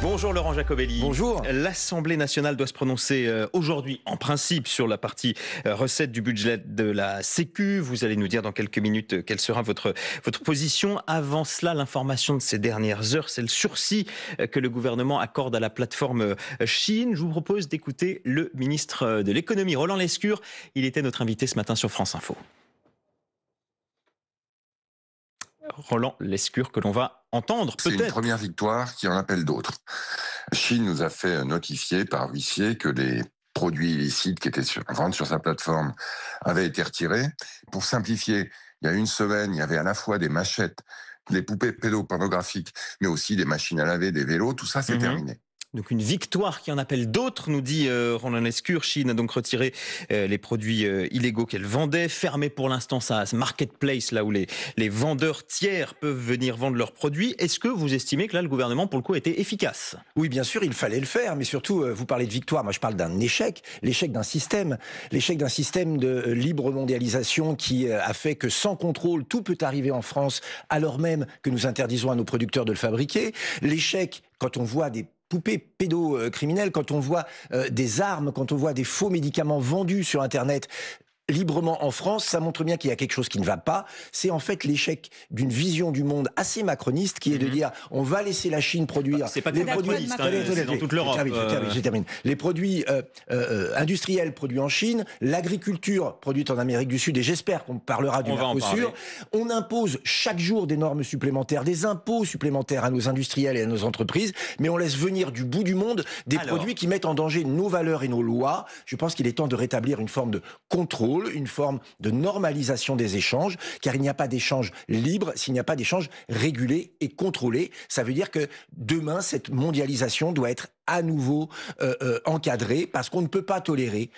Bonjour Laurent Jacobelli. Bonjour. L'Assemblée nationale doit se prononcer aujourd'hui en principe sur la partie recette du budget de la Sécu. Vous allez nous dire dans quelques minutes quelle sera votre position. Avant cela, l'information de ces dernières heures, c'est le sursis que le gouvernement accorde à la plateforme Shein. Je vous propose d'écouter le ministre de l'économie, Roland Lescure. Il était notre invité ce matin sur France Info. Roland Lescure que l'on va entendre peut-être. C'est une première victoire qui en appelle d'autres. Shein nous a fait notifier par huissier que les produits illicites qui étaient en vente sur sa plateforme avaient été retirés. Pour simplifier, il y a une semaine, il y avait à la fois des machettes, des poupées pédopornographiques, mais aussi des machines à laver, des vélos, tout ça c'est terminé. Donc une victoire qui en appelle d'autres, nous dit Roland Lescure. Shein a donc retiré les produits illégaux qu'elle vendait, fermé pour l'instant sa marketplace, là où les vendeurs tiers peuvent venir vendre leurs produits. Est-ce que vous estimez que là, le gouvernement, pour le coup, a été efficace ? Oui, bien sûr, il fallait le faire, mais surtout, vous parlez de victoire, moi je parle d'un échec, l'échec d'un système de libre mondialisation qui a fait que sans contrôle, tout peut arriver en France, alors même que nous interdisons à nos producteurs de le fabriquer. L'échec, quand on voit des poupées pédocriminelles, quand on voit des armes, quand on voit des faux médicaments vendus sur Internet librement en France, ça montre bien qu'il y a quelque chose qui ne va pas. C'est en fait l'échec d'une vision du monde assez macroniste qui est de dire on va laisser la Chine produire. C'est pas les produits, c'est dans toute l'Europe. Je termine. Les produits industriels produits en Chine, l'agriculture produite en Amérique du Sud, et j'espère qu'on parlera du Mercosur. On impose chaque jour des normes supplémentaires, des impôts supplémentaires à nos industriels et à nos entreprises, mais on laisse venir du bout du monde des produits qui mettent en danger nos valeurs et nos lois. Je pense qu'il est temps de rétablir une forme de contrôle, une forme de normalisation des échanges, car il n'y a pas d'échange libre s'il n'y a pas d'échange régulé et contrôlé. Ça veut dire que demain, cette mondialisation doit être à nouveau encadrée, parce qu'on ne peut pas tolérer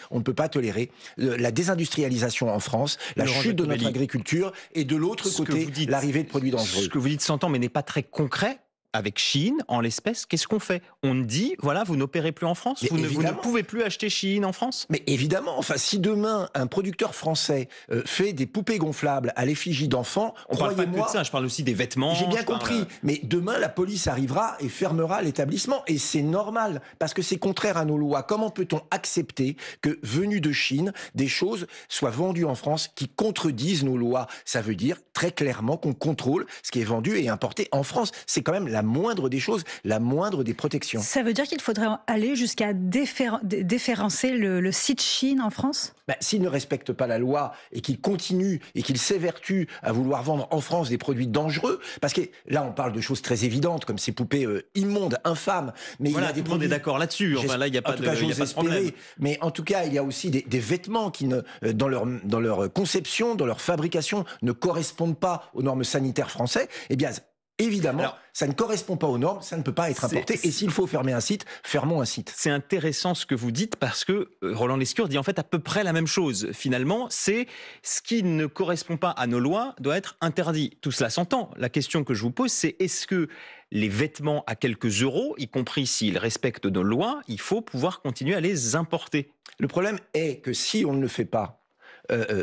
la désindustrialisation en France, la chute de notre agriculture, et de l'autre côté, l'arrivée de produits dangereux. Ce que vous dites s'entend, mais n'est pas très concret. Avec Shein, en l'espèce, qu'est-ce qu'on fait ? On dit, voilà, vous n'opérez plus en France, vous ne pouvez plus acheter Shein en France ? Mais évidemment, enfin, si demain, un producteur français fait des poupées gonflables à l'effigie d'enfants, on parle pas que de ça, je parle aussi des vêtements. J'ai bien compris, mais demain, la police arrivera et fermera l'établissement, et c'est normal, parce que c'est contraire à nos lois. Comment peut-on accepter que, venues de Chine, des choses soient vendues en France qui contredisent nos lois ? Ça veut dire, très clairement, qu'on contrôle ce qui est vendu et importé en France. C'est quand même la moindre des choses, la moindre des protections. Ça veut dire qu'il faudrait aller jusqu'à déférencer le site Shein en France ? S'il ne respecte pas la loi et qu'il continue et qu'il s'évertue à vouloir vendre en France des produits dangereux, parce que là on parle de choses très évidentes comme ces poupées immondes, infâmes, mais voilà, il y a des tout le monde est d'accord là-dessus. Enfin là il n'y a pas de problème. Mais en tout cas il y a aussi des vêtements qui dans leur conception, dans leur fabrication, ne correspondent pas aux normes sanitaires françaises. Eh bien évidemment, ça ne correspond pas aux normes, ça ne peut pas être importé. Et s'il faut fermer un site, fermons un site. C'est intéressant ce que vous dites, parce que Roland Lescure dit en fait à peu près la même chose. Finalement, c'est ce qui ne correspond pas à nos lois doit être interdit. Tout cela s'entend. La question que je vous pose, c'est est-ce que les vêtements à quelques euros, y compris s'ils respectent nos lois, il faut pouvoir continuer à les importer ? Le problème est que si on ne le fait pas,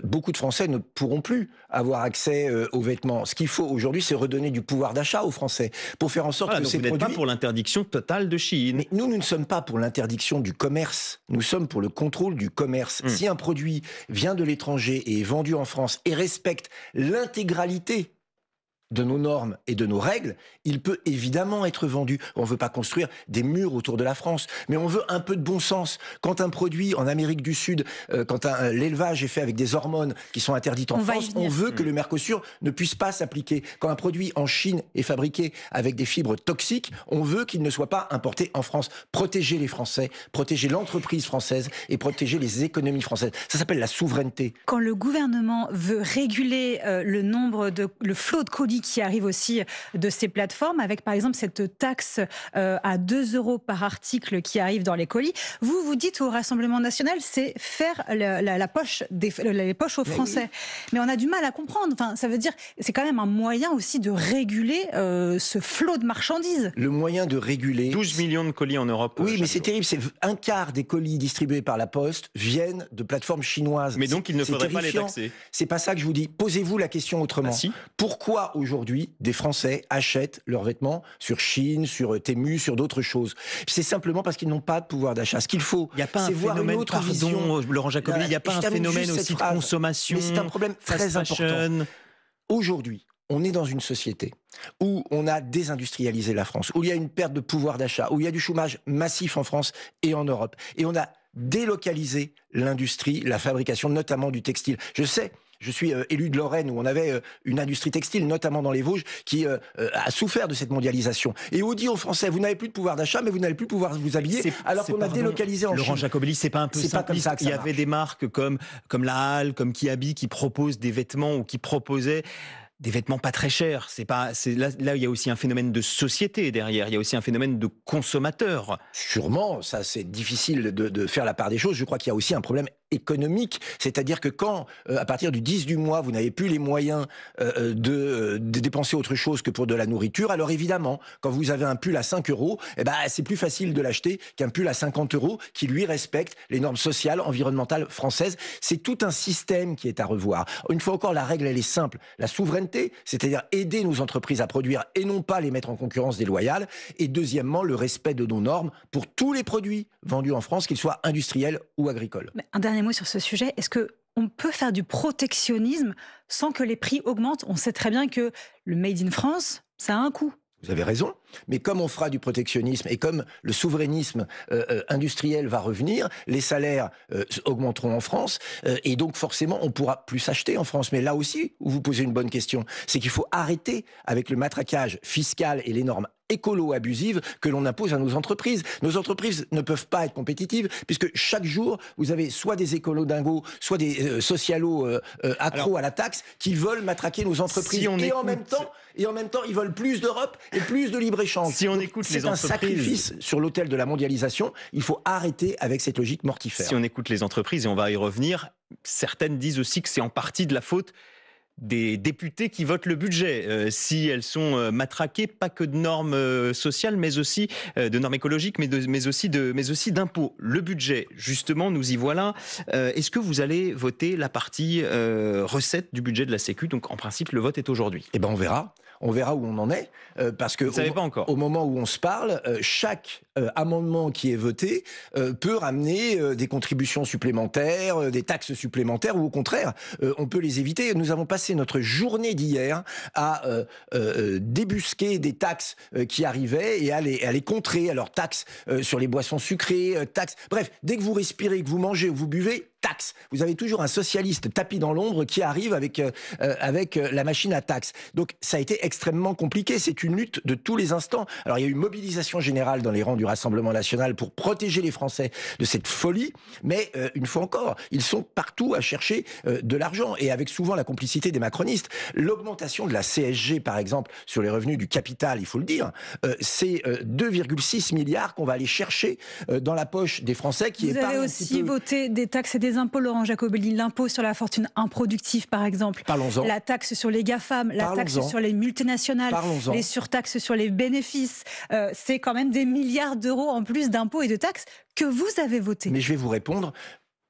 beaucoup de Français ne pourront plus avoir accès aux vêtements. Ce qu'il faut aujourd'hui, c'est redonner du pouvoir d'achat aux Français pour faire en sorte que ces produits... Vous n'êtes pas pour l'interdiction totale de Shein. Mais nous ne sommes pas pour l'interdiction du commerce. Nous sommes pour le contrôle du commerce. Si un produit vient de l'étranger et est vendu en France et respecte l'intégralité de nos normes et de nos règles, il peut évidemment être vendu. On ne veut pas construire des murs autour de la France, mais on veut un peu de bon sens. Quand un produit en Amérique du Sud, quand l'élevage est fait avec des hormones qui sont interdites en France, on veut que le Mercosur ne puisse pas s'appliquer. Quand un produit en Chine est fabriqué avec des fibres toxiques, on veut qu'il ne soit pas importé en France. Protéger les Français, protéger l'entreprise française et protéger les économies françaises. Ça s'appelle la souveraineté. Quand le gouvernement veut réguler le flot de colis qui arrive aussi de ces plateformes, avec par exemple cette taxe à 2 € par article qui arrive dans les colis. Vous dites au Rassemblement national, c'est faire les poches aux Français. Mais on a du mal à comprendre. Enfin, ça veut dire, c'est quand même un moyen aussi de réguler ce flot de marchandises. Le moyen de réguler... 12 millions de colis en Europe. Oui, mais c'est terrible. C'est un quart des colis distribués par la Poste viennent de plateformes chinoises. Mais donc il ne faudrait pas les taxer. C'est pas ça que je vous dis. Posez-vous la question autrement. Ah, si. Pourquoi aujourd'hui aujourd'hui, des Français achètent leurs vêtements sur Chine, sur Temu, sur d'autres choses. C'est simplement parce qu'ils n'ont pas de pouvoir d'achat. Ce qu'il faut, c'est voir une autre vision. Laurent Jacobelli, il n'y a pas un phénomène aussi de consommation. Mais c'est un problème très important. Aujourd'hui, on est dans une société où on a désindustrialisé la France, où il y a une perte de pouvoir d'achat, où il y a du chômage massif en France et en Europe. Et on a délocalisé l'industrie, la fabrication, notamment du textile. Je sais, je suis élu de Lorraine où on avait une industrie textile, notamment dans les Vosges, qui a souffert de cette mondialisation. Et on dit aux Français, vous n'avez plus de pouvoir d'achat, mais vous n'allez plus pouvoir vous habiller, alors qu'on a délocalisé en Chine. Laurent Jacobelli, c'est pas un peu simpliste. Il y avait des marques comme la Halle, comme Kiabi, qui proposent des vêtements ou qui proposaient des vêtements pas très chers. Là, il y a aussi un phénomène de société derrière. Il y a aussi un phénomène de consommateur. Sûrement, ça c'est difficile de faire la part des choses. Je crois qu'il y a aussi un problème économique, c'est-à-dire que quand, à partir du 10 du mois, vous n'avez plus les moyens de dépenser autre chose que pour de la nourriture, alors évidemment, quand vous avez un pull à 5 €, eh ben, c'est plus facile de l'acheter qu'un pull à 50 € qui, lui, respecte les normes sociales, environnementales françaises. C'est tout un système qui est à revoir. Une fois encore, la règle, elle est simple. La souveraineté, c'est-à-dire aider nos entreprises à produire et non pas les mettre en concurrence déloyale. Et deuxièmement, le respect de nos normes pour tous les produits vendus en France, qu'ils soient industriels ou agricoles. Un dernier mot sur ce sujet. Est-ce qu'on peut faire du protectionnisme sans que les prix augmentent? On sait très bien que le Made in France, ça a un coût. Vous avez raison, mais comme on fera du protectionnisme et comme le souverainisme industriel va revenir, les salaires augmenteront en France et donc forcément on pourra plus acheter en France. Mais là aussi, où vous posez une bonne question, c'est qu'il faut arrêter avec le matraquage fiscal et les normes écolo-abusives que l'on impose à nos entreprises. Nos entreprises ne peuvent pas être compétitives puisque chaque jour, vous avez soit des écolo-dingos, soit des accros à la taxe qui veulent matraquer nos entreprises. Et en même temps, ils veulent plus d'Europe et plus de libre-échange. Si on écoute les entreprises, c'est un sacrifice sur l'autel de la mondialisation. Il faut arrêter avec cette logique mortifère. Si on écoute les entreprises, et on va y revenir, certaines disent aussi que c'est en partie de la faute des députés qui votent le budget, si elles sont matraquées, pas que de normes sociales, mais aussi de normes écologiques, mais aussi d'impôts. Le budget, justement, nous y voilà. Est-ce que vous allez voter la partie recette du budget de la Sécu? Donc, en principe, le vote est aujourd'hui. Eh ben, on verra. On verra où on en est, parce que au moment où on se parle, chaque amendement qui est voté peut ramener des contributions supplémentaires, des taxes supplémentaires, ou au contraire, on peut les éviter. Nous avons passé notre journée d'hier à débusquer des taxes qui arrivaient et à les contrer. Alors, taxes sur les boissons sucrées, taxes... Bref, dès que vous respirez, que vous mangez ou vous buvez, taxes. Vous avez toujours un socialiste tapis dans l'ombre qui arrive avec la machine à taxes. Donc ça a été extrêmement compliqué. C'est une lutte de tous les instants. Alors il y a eu une mobilisation générale dans les rangs du Rassemblement national pour protéger les Français de cette folie. Mais une fois encore, ils sont partout à chercher de l'argent et avec souvent la complicité des macronistes. L'augmentation de la CSG, par exemple, sur les revenus du capital, il faut le dire, c'est 2,6 milliards qu'on va aller chercher dans la poche des Français qui épargnent un petit peu. Vous avez aussi voté des taxes et des impôts, Laurent Jacobelli, l'impôt sur la fortune improductive, par exemple. Parlons-en. La taxe sur les GAFAM, la taxe sur les multinationales, les surtaxes sur les bénéfices. C'est quand même des milliards d'euros en plus d'impôts et de taxes que vous avez votés. Mais je vais vous répondre.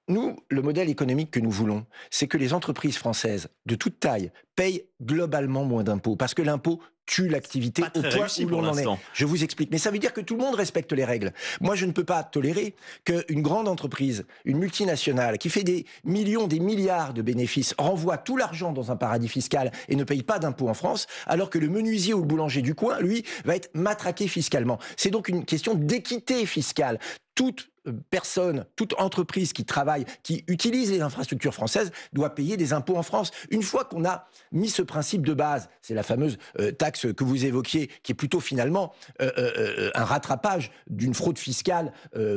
Nous, le modèle économique que nous voulons, c'est que les entreprises françaises de toute taille payent globalement moins d'impôts. Parce que l'impôt tue l'activité au point où l'on en est. Je vous explique. Mais ça veut dire que tout le monde respecte les règles. Moi, je ne peux pas tolérer qu'une grande entreprise, une multinationale, qui fait des millions, des milliards de bénéfices, renvoie tout l'argent dans un paradis fiscal et ne paye pas d'impôts en France, alors que le menuisier ou le boulanger du coin, lui, va être matraqué fiscalement. C'est donc une question d'équité fiscale. Toute personne, toute entreprise qui travaille, qui utilise les infrastructures françaises, doit payer des impôts en France. Une fois qu'on a mis ce principe de base, c'est la fameuse taxe que vous évoquiez, qui est plutôt finalement un rattrapage d'une fraude fiscale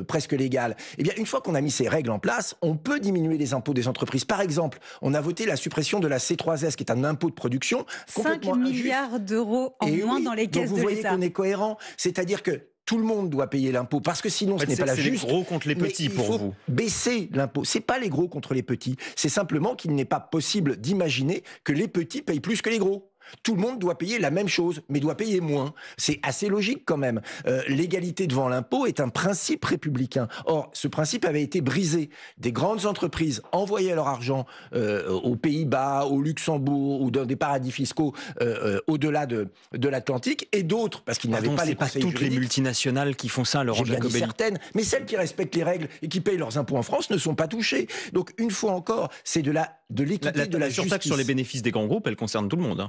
presque légale. Eh bien, une fois qu'on a mis ces règles en place, on peut diminuer les impôts des entreprises. Par exemple, on a voté la suppression de la C3S, qui est un impôt de production complètement 5 milliards d'euros en moins dans les caisses de l'État. Vous voyez qu'on est cohérent, c'est-à-dire que tout le monde doit payer l'impôt, parce que sinon ce n'est pas la juste. C'est les gros contre les petits pour vous. Il faut baisser l'impôt. C'est pas les gros contre les petits. C'est simplement qu'il n'est pas possible d'imaginer que les petits payent plus que les gros. Tout le monde doit payer la même chose, mais doit payer moins. C'est assez logique quand même. L'égalité devant l'impôt est un principe républicain. Or, ce principe avait été brisé. Des grandes entreprises envoyaient leur argent aux Pays-Bas, au Luxembourg ou dans des paradis fiscaux au-delà de l'Atlantique, et d'autres, parce qu'ils n'avaient pas les conseils juridiques. C'est pas toutes les multinationales qui font ça, Laurent Jacobelli. Certaines, mais celles qui respectent les règles et qui payent leurs impôts en France ne sont pas touchées. Donc, une fois encore, c'est de l'équité, de la justice. La surtaxe sur les bénéfices des grands groupes, elle concerne tout le monde.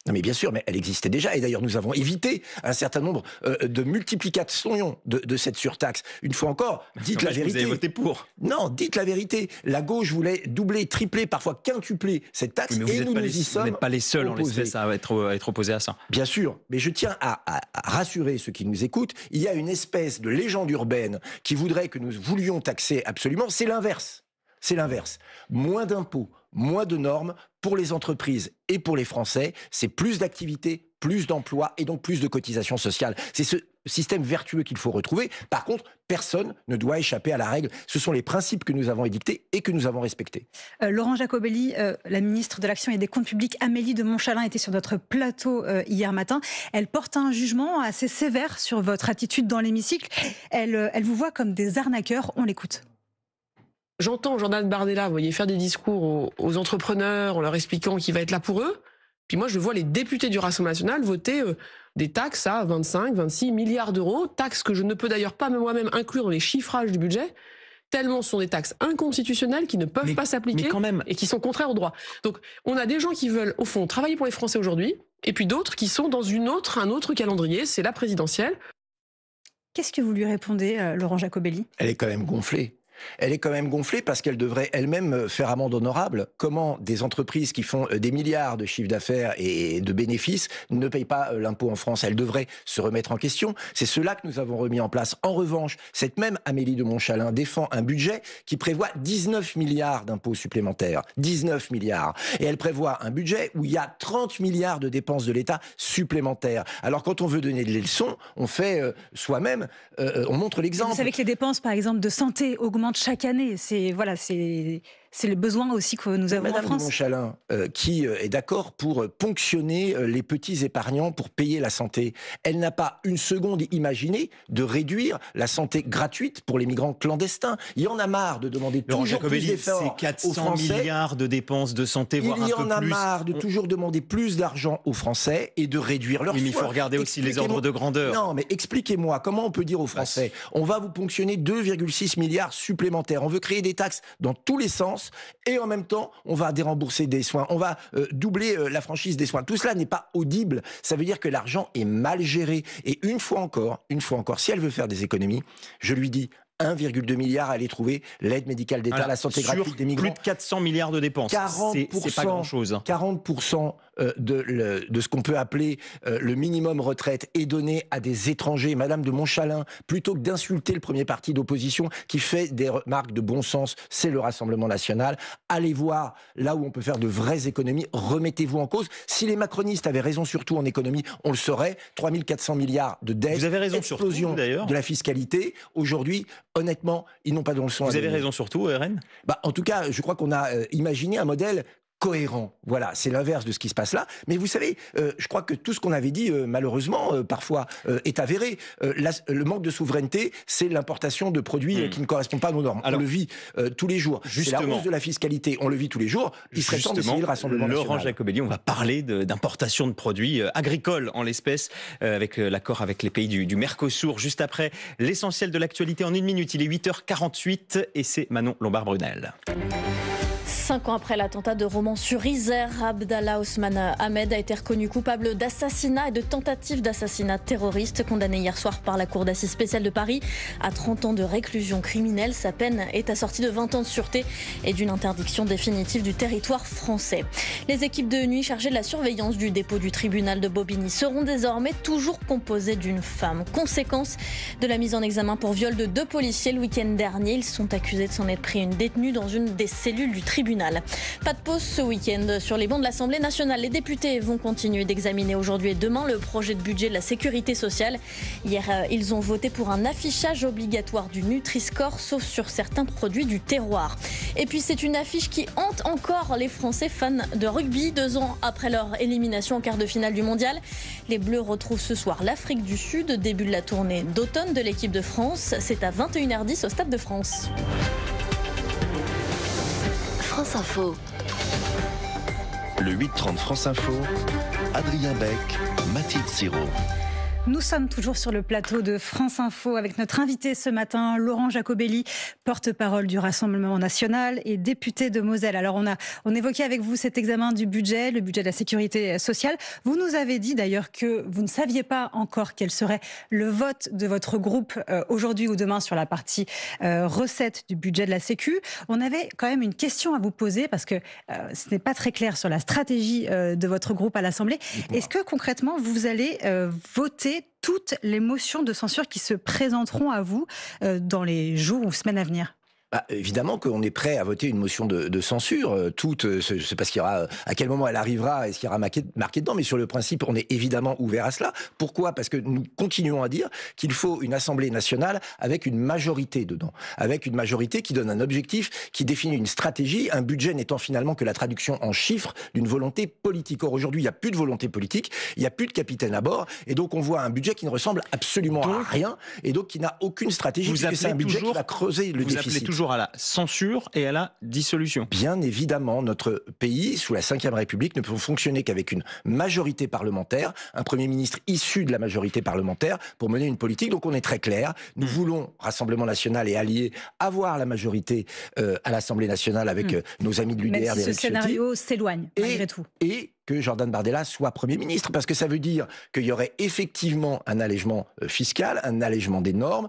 Non mais bien sûr, mais elle existait déjà. Et d'ailleurs, nous avons évité un certain nombre de multiplications de cette surtaxe. Une fois encore, dites la vérité. Vous avez voté pour. Non, dites la vérité. La gauche voulait doubler, tripler, parfois quintupler cette taxe. Mais vous n'êtes pas les seuls en l'espèce à être opposés à ça. Bien sûr, mais je tiens à rassurer ceux qui nous écoutent. Il y a une espèce de légende urbaine qui voudrait que nous voulions taxer absolument. C'est l'inverse. C'est l'inverse. Moins d'impôts, moins de normes pour les entreprises et pour les Français. C'est plus d'activité, plus d'emplois et donc plus de cotisations sociales. C'est ce système vertueux qu'il faut retrouver. Par contre, personne ne doit échapper à la règle. Ce sont les principes que nous avons édictés et que nous avons respectés. Laurent Jacobelli, la ministre de l'Action et des Comptes Publics, Amélie de Montchalin, était sur notre plateau hier matin. Elle porte un jugement assez sévère sur votre attitude dans l'hémicycle. Elle vous voit comme des arnaqueurs. On l'écoute. J'entends Jordan Bardella, vous voyez, faire des discours aux entrepreneurs en leur expliquant qu'il va être là pour eux. Puis moi, je vois les députés du Rassemblement national voter des taxes à 25, 26 milliards d'euros, taxes que je ne peux d'ailleurs pas moi-même inclure dans les chiffrages du budget, tellement ce sont des taxes inconstitutionnelles qui ne peuvent pas s'appliquer et qui sont contraires au droit. Donc, on a des gens qui veulent, au fond, travailler pour les Français aujourd'hui, et puis d'autres qui sont dans un autre calendrier, c'est la présidentielle. Qu'est-ce que vous lui répondez, Laurent Jacobelli ? Elle est quand même gonflée. Elle est quand même gonflée parce qu'elle devrait elle-même faire amende honorable. Comment des entreprises qui font des milliards de chiffre d'affaires et de bénéfices ne payent pas l'impôt en France? Elle devrait se remettre en question. C'est cela que nous avons remis en place. En revanche, cette même Amélie de Montchalin défend un budget qui prévoit 19 milliards d'impôts supplémentaires. 19 milliards. Et elle prévoit un budget où il y a 30 milliards de dépenses de l'État supplémentaires. Alors quand on veut donner des leçons, on fait soi-même, on montre l'exemple. Vous savez que les dépenses, par exemple, de santé augmentent chaque année. C'est le besoin aussi que nous avons en France. Madame de Montchalin, qui est d'accord pour ponctionner les petits épargnants pour payer la santé, elle n'a pas une seconde imaginé de réduire la santé gratuite pour les migrants clandestins. Il y en a marre de demander toujours plus d'efforts aux Français. 400 milliards de dépenses de santé, voire un peu plus. Il y en a marre de toujours demander plus d'argent aux Français et de réduire leurs soins. Mais il faut regarder aussi les ordres de grandeur. Non, mais expliquez-moi, comment on peut dire aux Français, on va vous ponctionner 2,6 milliards supplémentaires, on veut créer des taxes dans tous les sens, et en même temps, on va dérembourser des soins, on va doubler la franchise des soins. Tout cela n'est pas audible. Ça veut dire que l'argent est mal géré. Et une fois encore, si elle veut faire des économies, je lui dis 1,2 milliard à aller trouver l'aide médicale d'État, la santé gratuite des migrants. Plus de 400 milliards de dépenses. 40%, c'est pas grand-chose. 40% de ce qu'on peut appeler le minimum retraite est donné à des étrangers. Madame de Montchalin, plutôt que d'insulter le premier parti d'opposition qui fait des remarques de bon sens, c'est le Rassemblement national. Allez voir là où on peut faire de vraies économies. Remettez-vous en cause. Si les macronistes avaient raison surtout en économie, on le saurait. 3 400 milliards de dettes. Vous avez raison explosion surtout, d'ailleurs. De la fiscalité. Aujourd'hui, honnêtement, ils n'ont pas de leçon. Vous avez raison surtout, RN. En tout cas, je crois qu'on a imaginé un modèle cohérent. Voilà, c'est l'inverse de ce qui se passe là. Mais vous savez, je crois que tout ce qu'on avait dit, malheureusement, parfois, est avéré. Le manque de souveraineté, c'est l'importation de produits qui ne correspondent pas à nos normes. Alors, on le vit tous les jours. C'est la hausse de la fiscalité, on le vit tous les jours. Il serait temps d'essayer le Rassemblement national. Laurent Jacobelli, on va parler d'importation de produits agricoles, en l'espèce, avec l'accord avec les pays du Mercosur. Juste après, l'essentiel de l'actualité en 1 minute. Il est 8h48 et c'est Manon Lombard-Brunel. 5 ans après l'attentat de Romans-sur-Isère, Abdallah Osman Ahmed a été reconnu coupable d'assassinat et de tentative d'assassinat terroriste, condamné hier soir par la Cour d'assises spéciale de Paris à 30 ans de réclusion criminelle. Sa peine est assortie de 20 ans de sûreté et d'une interdiction définitive du territoire français. Les équipes de nuit chargées de la surveillance du dépôt du tribunal de Bobigny seront désormais toujours composées d'une femme. Conséquence de la mise en examen pour viol de 2 policiers le week-end dernier. Ils sont accusés de s'en être pris une détenue dans une des cellules du tribunal. tribunal. Pas de pause ce week-end sur les bancs de l'Assemblée nationale. Les députés vont continuer d'examiner aujourd'hui et demain le projet de budget de la sécurité sociale. Hier, ils ont voté pour un affichage obligatoire du Nutri-Score, sauf sur certains produits du terroir. Et puis c'est une affiche qui hante encore les Français fans de rugby 2 ans après leur élimination en quart de finale du mondial. Les Bleus retrouvent ce soir l'Afrique du Sud, début de la tournée d'automne de l'équipe de France. C'est à 21h10 au Stade de France. France Info. Le 8h30 France Info, Adrien Beck, Mathilde Siro. Nous sommes toujours sur le plateau de France Info avec notre invité ce matin, Laurent Jacobelli, porte-parole du Rassemblement national et député de Moselle. Alors on évoquait avec vous cet examen du budget, le budget de la sécurité sociale. Vous nous avez dit d'ailleurs que vous ne saviez pas encore quel serait le vote de votre groupe aujourd'hui ou demain sur la partie recette du budget de la Sécu. On avait quand même une question à vous poser parce que ce n'est pas très clair sur la stratégie de votre groupe à l'Assemblée. Est-ce que concrètement vous allez voter toutes les motions de censure qui se présenteront à vous dans les jours ou semaines à venir? Évidemment qu'on est prêt à voter une motion de censure. Je ne sais pas à quel moment elle arrivera et ce qu'il y aura marqué dedans, mais sur le principe, on est évidemment ouvert à cela. Pourquoi ? Parce que nous continuons à dire qu'il faut une Assemblée nationale avec une majorité dedans, avec une majorité qui donne un objectif, qui définit une stratégie, un budget n'étant finalement que la traduction en chiffres d'une volonté politique. Or, aujourd'hui, il n'y a plus de volonté politique, il n'y a plus de capitaine à bord, et donc on voit un budget qui ne ressemble absolument à rien, et donc qui n'a aucune stratégie, puisque c'est un budget qui va creuser le déficit. À la censure et à la dissolution. Bien évidemment, notre pays, sous la Ve République, ne peut fonctionner qu'avec une majorité parlementaire, un Premier ministre issu de la majorité parlementaire pour mener une politique. Donc on est très clair, nous voulons, Rassemblement national et alliés, avoir la majorité à l'Assemblée nationale avec nos amis de l'UDR. Même si ce scénario s'éloigne, malgré tout. Et que Jordan Bardella soit Premier ministre, parce que ça veut dire qu'il y aurait effectivement un allègement fiscal, un allègement des normes,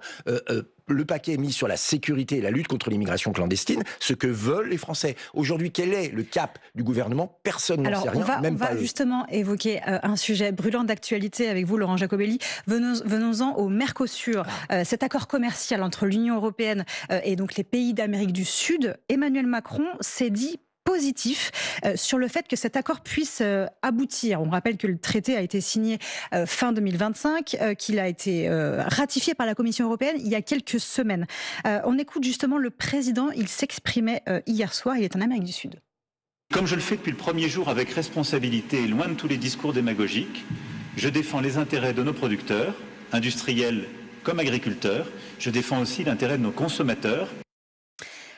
le paquet mis sur la sécurité et la lutte contre l'immigration clandestine, ce que veulent les Français. Aujourd'hui, quel est le cap du gouvernement ? Personne n'en sait rien, même pas eux. On va justement évoquer un sujet brûlant d'actualité avec vous, Laurent Jacobelli. Venons-en au Mercosur, cet accord commercial entre l'Union européenne et donc les pays d'Amérique du Sud. Emmanuel Macron s'est dit positif sur le fait que cet accord puisse aboutir. On rappelle que le traité a été signé fin 2025, qu'il a été ratifié par la Commission européenne il y a quelques semaines. On écoute justement le président, il s'exprimait hier soir, il est en Amérique du Sud. Comme je le fais depuis le premier jour avec responsabilité et loin de tous les discours démagogiques, je défends les intérêts de nos producteurs, industriels comme agriculteurs. Je défends aussi l'intérêt de nos consommateurs.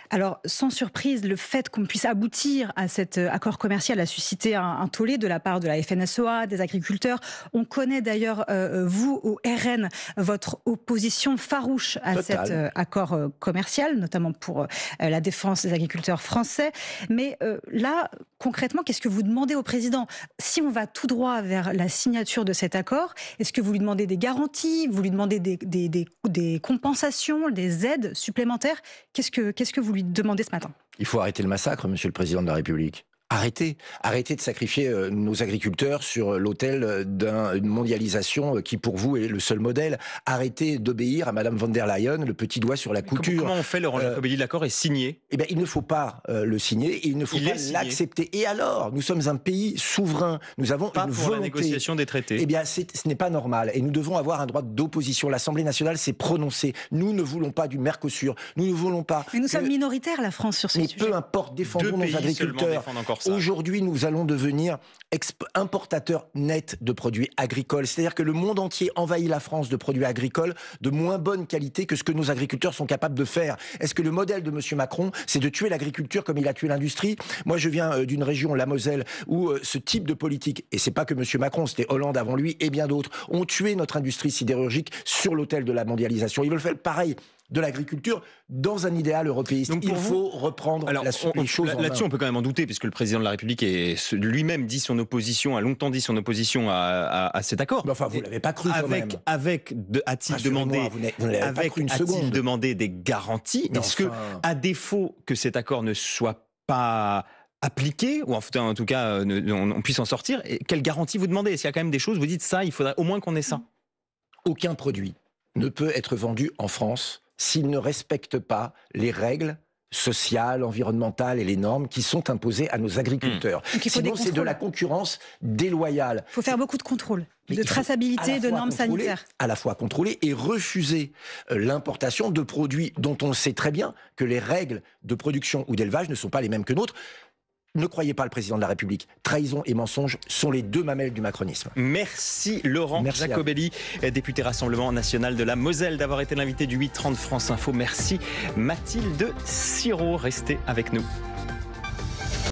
Alors, sans surprise, le fait qu'on puisse aboutir à cet accord commercial a suscité un tollé de la part de la FNSEA, des agriculteurs. On connaît d'ailleurs, vous, au RN, votre opposition farouche à cet accord commercial, notamment pour la défense des agriculteurs français. Mais là, concrètement, qu'est-ce que vous demandez au président ? Si on va tout droit vers la signature de cet accord, est-ce que vous lui demandez des garanties ? Vous lui demandez des compensations, des aides supplémentaires ? Qu'est-ce que vous lui demandez ce matin ? Il faut arrêter le massacre, monsieur le président de la République. Arrêtez de sacrifier nos agriculteurs sur l'autel d'une mondialisation qui, pour vous, est le seul modèle. Arrêtez d'obéir à Madame von der Leyen, le petit doigt sur la couture. Comment on fait, Laurent Jacobelli ? L'accord est signé. Eh bien, il ne faut pas le signer, et il ne faut pas l'accepter. Et alors, nous sommes un pays souverain, nous avons une volonté. Pas la négociation des traités. Eh bien, ce n'est pas normal, et nous devons avoir un droit d'opposition. L'Assemblée nationale s'est prononcée. Nous ne voulons pas du Mercosur. Nous ne voulons pas. Mais nous sommes minoritaires, la France, sur ce sujet. Mais peu importe, défendons nos agriculteurs. Aujourd'hui, nous allons devenir importateurs nets de produits agricoles. C'est-à-dire que le monde entier envahit la France de produits agricoles de moins bonne qualité que ce que nos agriculteurs sont capables de faire. Est-ce que le modèle de M. Macron, c'est de tuer l'agriculture comme il a tué l'industrie ? Moi, je viens d'une région, la Moselle, où ce type de politique, et c'est pas que M. Macron, c'était Hollande avant lui et bien d'autres, ont tué notre industrie sidérurgique sur l'autel de la mondialisation. Ils veulent faire pareil de l'agriculture dans un idéal européiste. Donc il faut reprendre les choses en main. Là-dessus, on peut quand même en douter, puisque le président de la République lui-même a longtemps dit son opposition à cet accord. Mais enfin, vous ne l'avez pas cru quand même. A-t-il demandé des garanties ? Est-ce que, à défaut que cet accord ne soit pas appliqué, ou en tout cas on puisse en sortir, quelle garantie vous demandez ? Est-ce qu'il y a quand même des choses, vous dites ça, il faudrait au moins qu'on ait ça ? Aucun produit ne peut être vendu en France s'il ne respecte pas les règles sociales, environnementales et les normes qui sont imposées à nos agriculteurs. Sinon, c'est de la concurrence déloyale. Il faut faire beaucoup de contrôles, de traçabilité, de normes sanitaires. À la fois contrôler et refuser l'importation de produits dont on sait très bien que les règles de production ou d'élevage ne sont pas les mêmes que nôtres. Ne croyez pas le président de la République. Trahison et mensonge sont les deux mamelles du macronisme. Merci Laurent Jacobelli, député Rassemblement National de la Moselle, d'avoir été l'invité du 8h30 France Info. Merci Mathilde Sirot. Restez avec nous.